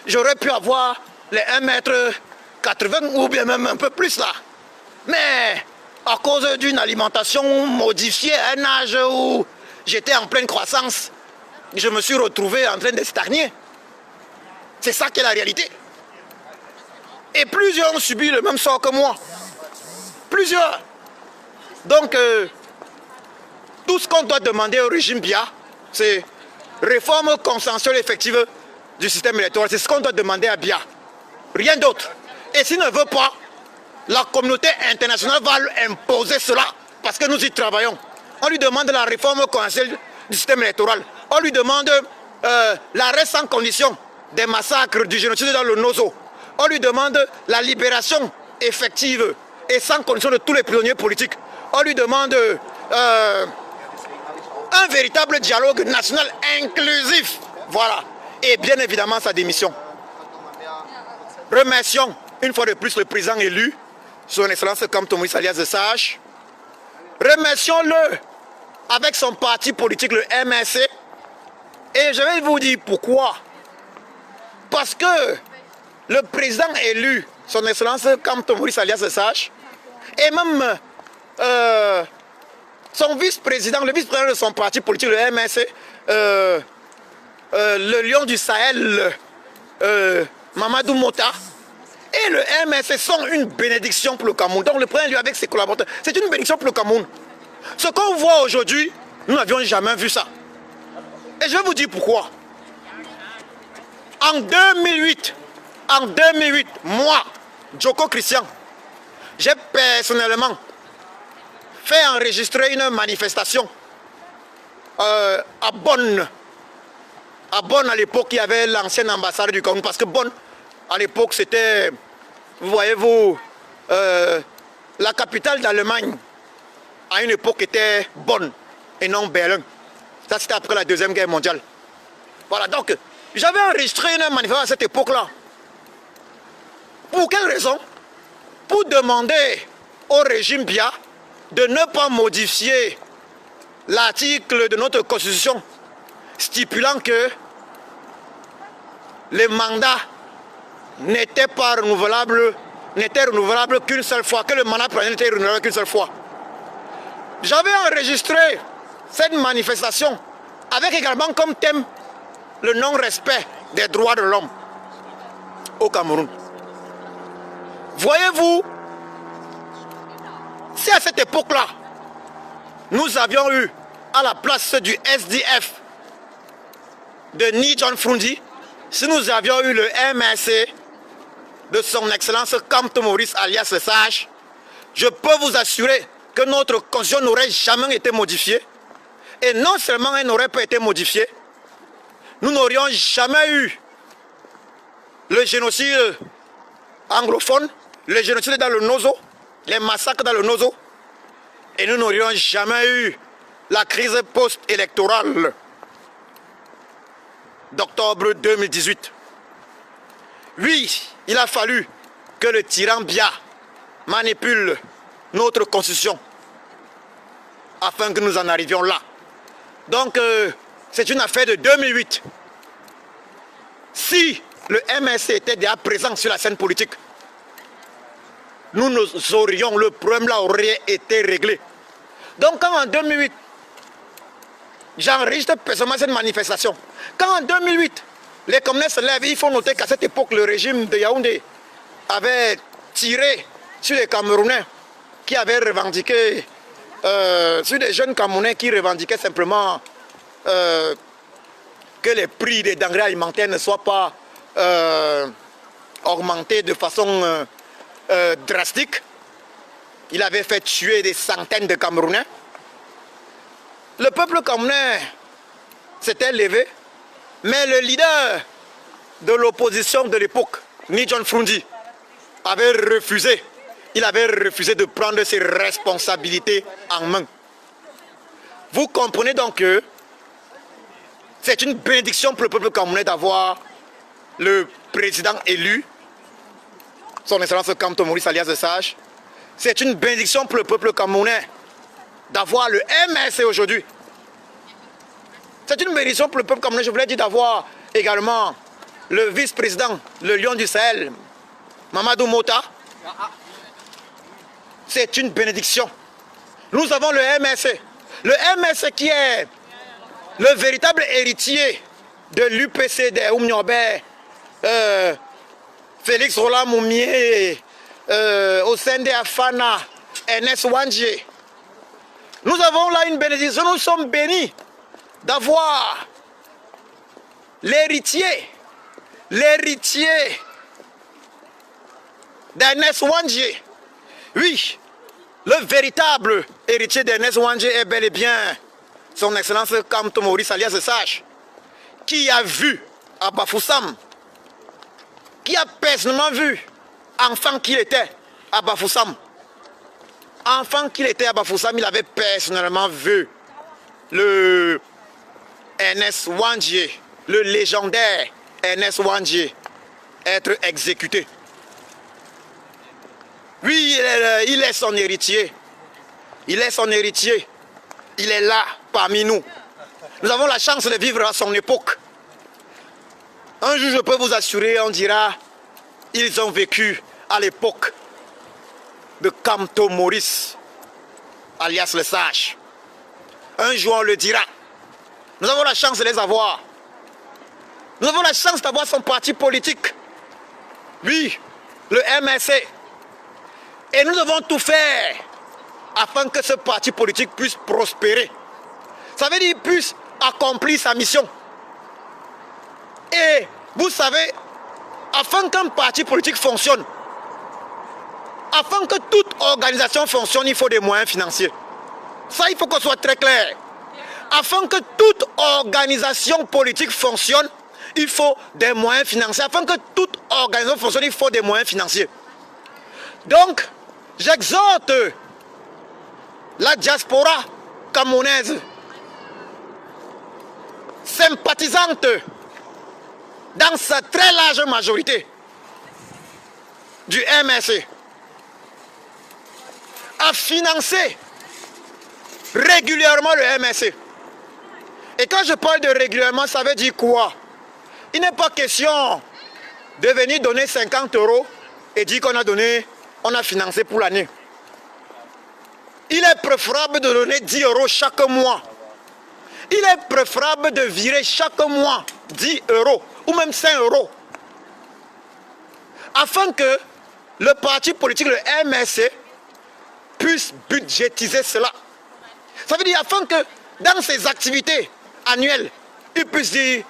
J'aurais pu avoir les 1m80 ou bien même un peu plus là. Mais à cause d'une alimentation modifiée à un âge où j'étais en pleine croissance, je me suis retrouvé en train de stagner. C'est ça qui est la réalité. Et plusieurs ont subi le même sort que moi. Plusieurs. Donc, tout ce qu'on doit demander au régime Biya, c'est réforme consensuelle effective du système électoral. C'est ce qu'on doit demander à Biya. Rien d'autre. Et s'il ne veut pas, la communauté internationale va lui imposer cela parce que nous y travaillons. On lui demande la réforme consensuelle du système électoral. On lui demande l'arrêt sans condition des massacres du génocide dans le Nozo. On lui demande la libération effective et sans condition de tous les prisonniers politiques. On lui demande un véritable dialogue national inclusif. Voilà. Et bien évidemment sa démission. Remercions une fois de plus le président élu, son excellence Kamto Maurice alias Sage. Remercions-le avec son parti politique, le MRC. Et je vais vous dire pourquoi. Parce que le président élu, son excellence Kamto Maurice alias Sage, et même son vice-président, le vice-président de son parti politique, le MRC, le lion du Sahel, Mamadou Mota, et le MRC sont une bénédiction pour le Cameroun. Donc le président élu avec ses collaborateurs, c'est une bénédiction pour le Cameroun. Ce qu'on voit aujourd'hui, nous n'avions jamais vu ça. Et je vais vous dire pourquoi. En 2008, moi, Djoko Christian, j'ai personnellement fait enregistrer une manifestation à Bonn. À Bonn, à l'époque, il y avait l'ancienne ambassade du Cameroun. Parce que Bonn, à l'époque, c'était, vous voyez-vous, la capitale d'Allemagne, à une époque, était Bonn et non Berlin. Ça, c'était après la Deuxième Guerre mondiale. Voilà, donc, j'avais enregistré une manifestation à cette époque-là. Pour quelle raison? Pour demander au régime Biya de ne pas modifier l'article de notre constitution stipulant que les mandats n'étaient pas renouvelables, qu'une seule fois, que le mandat président n'était renouvelable qu'une seule fois. J'avais enregistré cette manifestation avec également comme thème le non-respect des droits de l'homme au Cameroun. Voyez-vous, si à cette époque-là, nous avions eu à la place du SDF de Ni John Frundi, si nous avions eu le MRC de son excellence Kamto Maurice alias Sage, je peux vous assurer que notre constitution n'aurait jamais été modifiée. Et non seulement elle n'aurait pas été modifiée, nous n'aurions jamais eu le génocide anglophone, le génocide dans le Nozo, les massacres dans le Nozo, et nous n'aurions jamais eu la crise post-électorale d'octobre 2018. Oui, il a fallu que le tyran Biya manipule notre constitution afin que nous en arrivions là. Donc, c'est une affaire de 2008. Si le MRC était déjà présent sur la scène politique, nous aurions, le problème là aurait été réglé. Donc, quand en 2008, j'enregistre personnellement cette manifestation, quand en 2008, les communistes se lèvent, il faut noter qu'à cette époque, le régime de Yaoundé avait tiré sur les Camerounais qui avaient revendiqué, sur des jeunes Camerounais qui revendiquaient simplement que les prix des denrées alimentaires ne soient pas augmentés de façon drastique. Il avait fait tuer des centaines de Camerounais. Le peuple camerounais s'était levé, mais le leader de l'opposition de l'époque, Ni John Frundi, avait refusé. Il avait refusé de prendre ses responsabilités en main. Vous comprenez donc que c'est une bénédiction pour le peuple camerounais d'avoir le président élu, son excellence Kamto Maurice alias Sage. C'est une bénédiction pour le peuple camerounais d'avoir le MRC aujourd'hui. C'est une bénédiction pour le peuple camerounais, je voulais dire, d'avoir également le vice-président, le lion du Sahel, Mamadou Mota. C'est une bénédiction. Nous avons le MRC. Le MRC qui est le véritable héritier de l'UPC, Oumniobé, Félix Roland Moumié, Osende Afana, Ernest Wandje. Nous avons là une bénédiction, nous sommes bénis d'avoir l'héritier d'Ernest Ouandjé. Oui, le véritable héritier d'Ernest Ouandjé est bel et bien son Excellence Kamto Maurice alias Sage, qui a vu à Bafoussam, qui a personnellement vu, enfant qu'il était à Bafoussam, il avait personnellement vu le Ernest Ouandjé, le légendaire Ernest Ouandjé, être exécuté. Oui, il est son héritier. Il est son héritier. Il est là, parmi nous. Nous avons la chance de vivre à son époque. Un jour, je peux vous assurer, on dira, ils ont vécu à l'époque de Kamto Maurice, alias le Sage. Un jour, on le dira. Nous avons la chance de les avoir. Nous avons la chance d'avoir son parti politique. Oui, le MSC. Et nous devons tout faire afin que ce parti politique puisse prospérer. Ça veut dire puisse accomplir sa mission. Et vous savez, afin qu'un parti politique fonctionne, afin que toute organisation fonctionne, il faut des moyens financiers. Ça, il faut qu'on soit très clair. Afin que toute organisation politique fonctionne, il faut des moyens financiers. Afin que toute organisation fonctionne, il faut des moyens financiers. Donc, j'exhorte la diaspora camerounaise, sympathisante dans sa très large majorité du MSC, à financer régulièrement le MSC. Et quand je parle de régulièrement, ça veut dire quoi? Il n'est pas question de venir donner 50 € et dire qu'on a financé pour l'année. Il est préférable de donner 10 € chaque mois. Il est préférable de virer chaque mois 10 € ou même 5 €. Afin que le parti politique, le MSC, puisse budgétiser cela. Ça veut dire afin que dans ses activités annuelles, il puisse dire,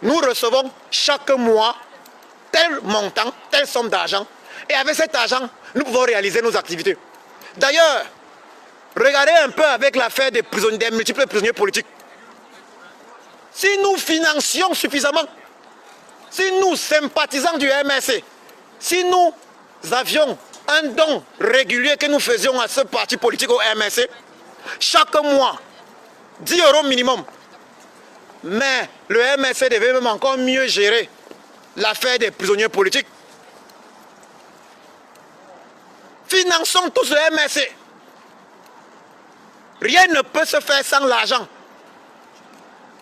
nous recevons chaque mois tel montant, telle somme d'argent. Et avec cet argent, nous pouvons réaliser nos activités. D'ailleurs, regardez un peu avec l'affaire des multiples prisonniers politiques. Si nous financions suffisamment, si nous sympathisants du MSC, si nous avions un don régulier que nous faisions à ce parti politique au MSC, chaque mois, 10 € minimum. Mais le MSC devait même encore mieux gérer l'affaire des prisonniers politiques. Finançons tous le MSC. Rien ne peut se faire sans l'argent.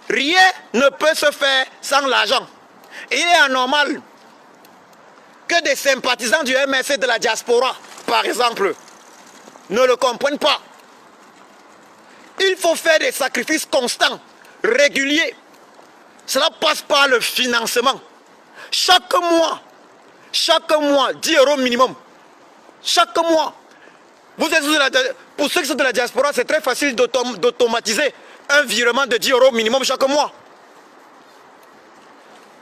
Rien ne peut se faire sans l'argent. Et il est anormal que des sympathisants du MSC de la diaspora, par exemple, ne le comprennent pas. Il faut faire des sacrifices constants, réguliers. Cela passe par le financement. Chaque mois, 10 € minimum. Chaque mois. Pour ceux qui sont de la diaspora, c'est très facile d'automatiser un virement de 10 € minimum chaque mois.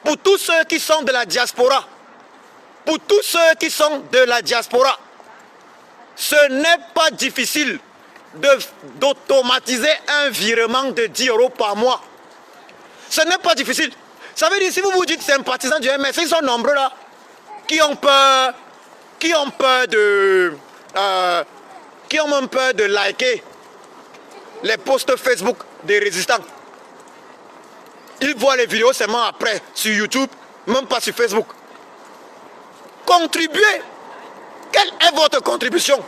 Pour tous ceux qui sont de la diaspora, ce n'est pas difficile d'automatiser un virement de 10 € par mois. Ce n'est pas difficile. Ça veut dire, si vous vous dites sympathisants du MSC, ils sont nombreux là, qui ont peur de liker les posts Facebook des résistants. Ils voient les vidéos seulement après sur YouTube, même pas sur Facebook. Contribuez. Quelle est votre contribution?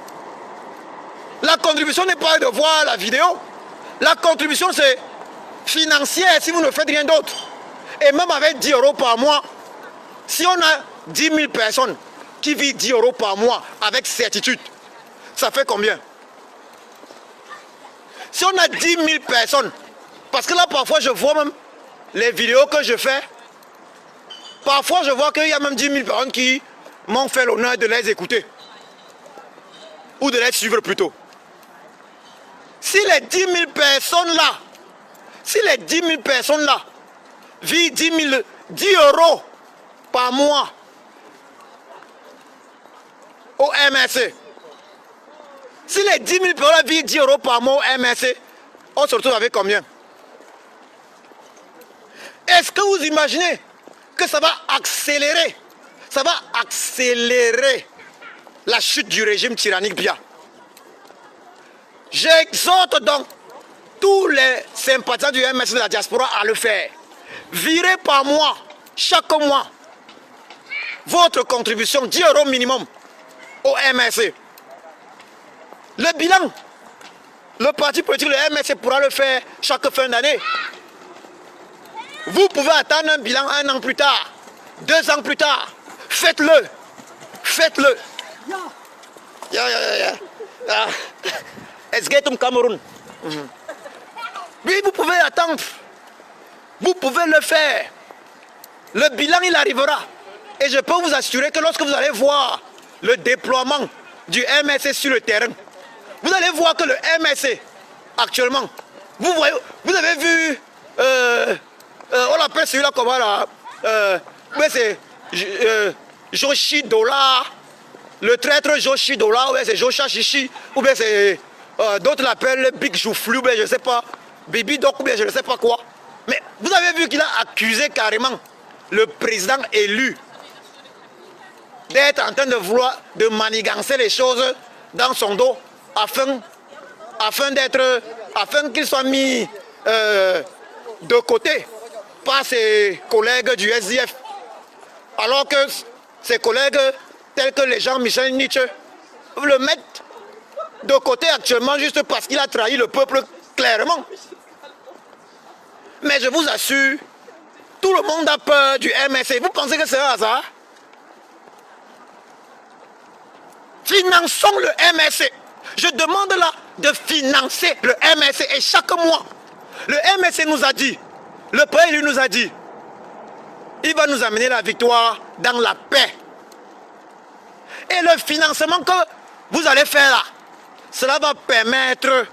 La contribution n'est pas de voir la vidéo. La contribution, c'est financière si vous ne faites rien d'autre. Et même avec 10 € par mois, si on a 10 000 personnes qui vivent 10 € par mois avec certitude, ça fait combien? Si on a 10 000 personnes, parce que là parfois je vois même les vidéos que je fais, parfois je vois qu'il y a même 10 000 personnes qui m'ont fait l'honneur de les écouter. Ou de les suivre plutôt. Si les 10 000 personnes là Si les 10 000 personnes là vivent 10 euros par mois au MRC, si les 10 000 personnes vivent 10 euros par mois au MRC, on se retrouve avec combien? Est-ce que vous imaginez que ça va accélérer la chute du régime tyrannique Biya? J'exhorte donc tous les sympathisants du MRC de la diaspora à le faire. Virez par mois, chaque mois, votre contribution, 10 euros minimum au MRC. Le bilan, le parti politique, le MRC pourra le faire chaque fin d'année. Vous pouvez attendre un bilan 1 an plus tard, 2 ans plus tard. Faites-le. Faites-le. Esgetum Cameroun. Oui, vous pouvez attendre. Vous pouvez le faire. Le bilan, il arrivera. Et je peux vous assurer que lorsque vous allez voir le déploiement du MRC sur le terrain, vous allez voir que le MRC, actuellement, vous avez vu, on l'appelle celui-là comment là, c'est Joshi Dola, le traître Joshi Dola, ou bien c'est Josha Chichi, ou bien c'est, d'autres l'appellent Big Jouflu, ou bien je ne sais pas, Bibi Doc, ou bien je ne sais pas quoi. Mais vous avez vu qu'il a accusé carrément le président élu d'être en train de vouloir de manigancer les choses dans son dos afin qu'il soit mis de côté par ses collègues du SDF. Alors que ses collègues tels que les Jean-Michel Nietzsche le mettent de côté actuellement juste parce qu'il a trahi le peuple clairement. Mais je vous assure, tout le monde a peur du MRC. Vous pensez que c'est un hasard? Finançons le MRC. Je demande là de financer le MRC. Et chaque mois, le MRC nous a dit, le président nous a dit, il va nous amener la victoire dans la paix. Et le financement que vous allez faire là, cela va permettre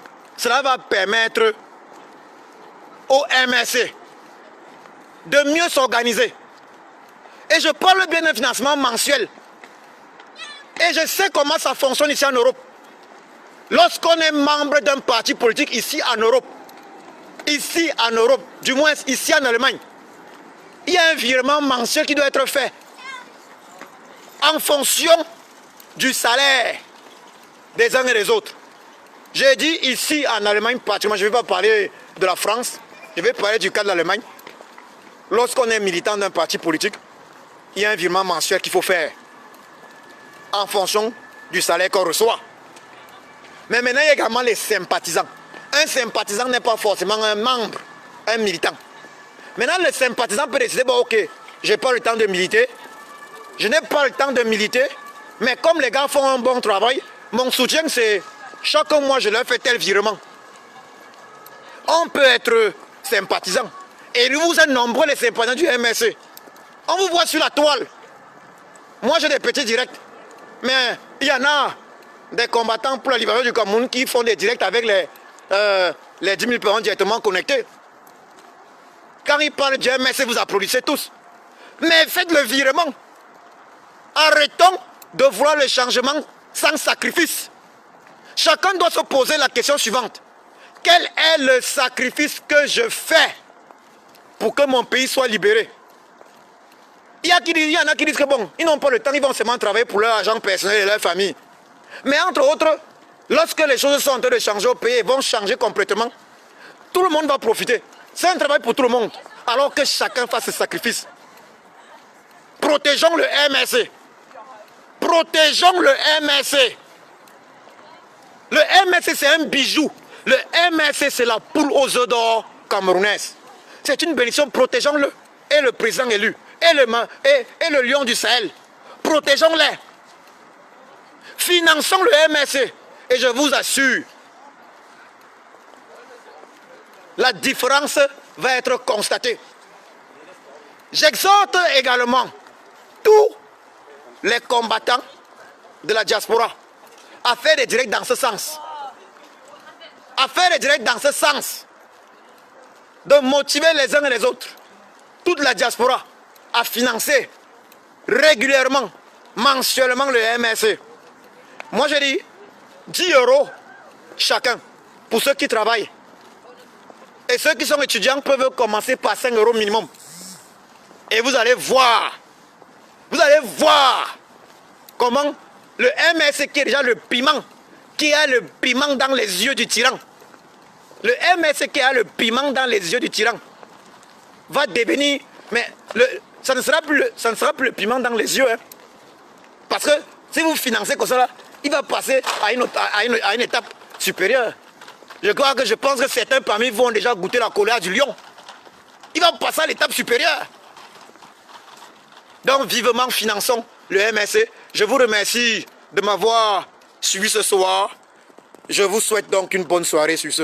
au MRC de mieux s'organiser. Et je parle bien d'un financement mensuel. Et je sais comment ça fonctionne ici en Europe. Lorsqu'on est membre d'un parti politique ici en Europe, du moins ici en Allemagne, il y a un virement mensuel qui doit être fait en fonction du salaire des uns et des autres. J'ai dit ici en Allemagne, pratiquement, je ne vais pas parler de la France, je vais parler du cas de l'Allemagne. Lorsqu'on est militant d'un parti politique, il y a un virement mensuel qu'il faut faire en fonction du salaire qu'on reçoit. Mais maintenant, il y a également les sympathisants. Un sympathisant n'est pas forcément un membre, un militant. Maintenant, le sympathisant peut décider, bon, ok, je n'ai pas le temps de militer, mais comme les gars font un bon travail, mon soutien, c'est chaque mois, je leur fais tel virement. On peut être sympathisant. Et vous êtes nombreux, les sympathisants du MRC. On vous voit sur la toile. Moi, j'ai des petits directs. Mais il y en a des combattants pour la libération du Cameroun qui font des directs avec les 10 000 personnes directement connectées. Quand ils parlent du MRC, vous applaudissez tous. Mais faites le virement. Arrêtons de vouloir le changement sans sacrifice. Chacun doit se poser la question suivante. Quel est le sacrifice que je fais pour que mon pays soit libéré? Il y en a qui disent que bon, ils n'ont pas le temps, ils vont seulement travailler pour leur argent personnel et leur famille. Mais entre autres, lorsque les choses sont en train de changer au pays, vont changer complètement, tout le monde va profiter. C'est un travail pour tout le monde, alors que chacun fasse ses sacrifices. Protégeons le MRC. Protégeons le MRC. Le MRC, c'est un bijou. Le MRC, c'est la poule aux œufs d'or camerounaise. C'est une bénédiction, protégeons-le. Et le président élu, et le lion du Sahel. Protégeons-les. Finançons le MRC. Et je vous assure, la différence va être constatée. J'exhorte également tous les combattants de la diaspora à faire des directs dans ce sens. À faire des directs dans ce sens. de motiver les uns et les autres, toute la diaspora, à financer régulièrement, mensuellement le MSC. Moi je dis 10 € chacun pour ceux qui travaillent. Et ceux qui sont étudiants peuvent commencer par 5 € minimum. Et vous allez voir comment le MSC qui est déjà le piment, qui a le piment dans les yeux du tyran, le MSC qui a le piment dans les yeux du tyran, va devenir, mais ça ne sera plus le piment dans les yeux. Hein. Parce que si vous financez comme ça, là, il va passer à une étape supérieure. Je pense que certains parmi vous ont déjà goûté la colère du lion. Il va passer à l'étape supérieure. Donc vivement finançons le MSC. Je vous remercie de m'avoir suivi ce soir. Je vous souhaite donc une bonne soirée sur ce.